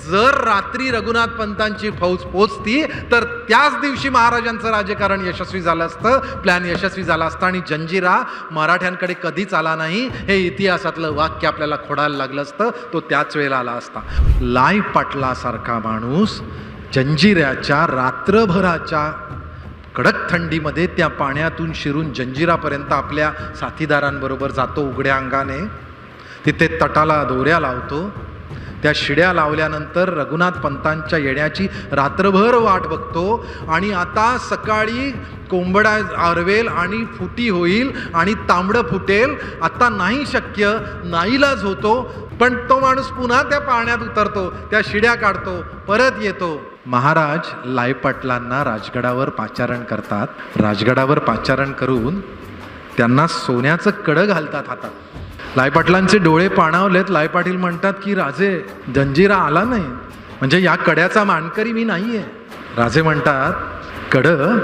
जर रात्री रघुनाथ पंतांची फौज पोचती तर त्याच दिवशी महाराजांचं राजकारण यशस्वी झालं असतं, प्लॅन यशस्वी झाला असता आणि जंजिरा मराठ्यांकडे कधीच आला नाही हे इतिहासातलं वाक्य आपल्याला खोडायला लागलं असतं. तो त्याच वेळेला आला असता. लाई पाटलासारखा माणूस जंजिऱ्याच्या रात्रभराच्या कडक थंडीमध्ये त्या पाण्यातून शिरून जंजिरापर्यंत आपल्या साथीदारांबरोबर जातो उघड्या अंगाने. तिथे तटाला दोऱ्या लावतो. त्या शिड्या लावल्यानंतर रघुनाथ पंतांच्या येण्याची रात्रभर वाट बघतो आणि आता सकाळी कोंबडा आरवेल आणि फुटी होईल आणि तांबडं फुटेल, आता नाही शक्य, नाईलाज होतो. पण तो माणूस पुन्हा त्या पाण्यात उतरतो, त्या शिड्या काढतो, परत येतो. महाराज लायपाटलांना राजगडावर पाचारण करतात. राजगडावर पाचारण करून त्यांना सोन्याचं कडं घालतात हातात. लायपाटलांचे डोळे पाणावलेत. लायपाटील म्हणतात की राजे, जंजिरा आला नाही, म्हणजे या कड्याचा मानकरी मी नाहीये. राजे म्हणतात कडं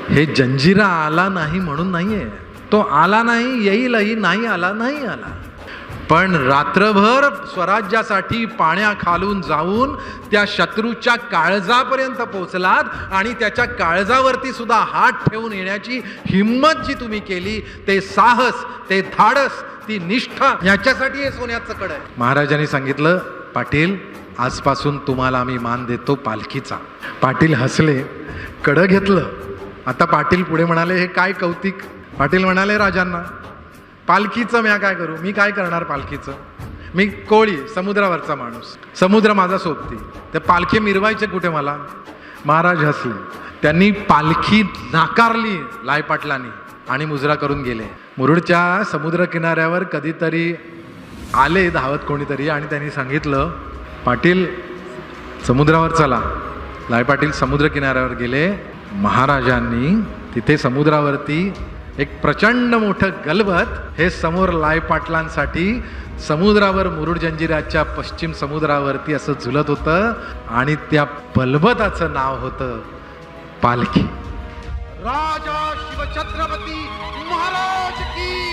हे जंजिरा आला नाही म्हणून नाहीये, तो आला नाही, येईलही, नाही आला, नाही आला. पण रात्रभर स्वराज्यासाठी पाण्याखालून जाऊन त्या शत्रूच्या काळजापर्यंत पोचलात आणि त्याच्या काळजावरती सुद्धा हात ठेवून येण्याची हिम्मत जी तुम्ही केली, ते साहस, ते धाडस, ती निष्ठा, याच्यासाठी हे सोन्याचं कड आहे. महाराजांनी सांगितलं पाटील, आजपासून तुम्हाला आम्ही मान देतो पालखीचा. पाटील हसले, कडं घेतलं. आता पाटील पुढे म्हणाले हे काय कौतिक. पाटील म्हणाले राजांना, पालखीचं मी काय करू, मी काय करणार पालखीचं, मी कोळी, समुद्रावरचा माणूस, समुद्र माझा सोबती, ते पालखी मिरवायचे कुठे मला. महाराज हसले. त्यांनी पालखी नाकारली लायपाटलांनी आणि मुजरा करून गेले. मुरुडच्या समुद्र किनाऱ्यावर कधीतरी आले धावत कोणीतरी आणि त्यांनी सांगितलं पाटील समुद्रावर चला. लायपाटील समुद्र किनाऱ्यावर गेले. महाराजांनी तिथे समुद्रावरती एक प्रचंड मोठं गलबत हे समोर लायपाटलांसाठी समुद्रावर मुरुड जंजिऱ्याच्या पश्चिम समुद्रावरती असं झुलत होतं आणि त्या बलबताचं नाव होतं पालखी. राजा शिवछत्रपती महाराज की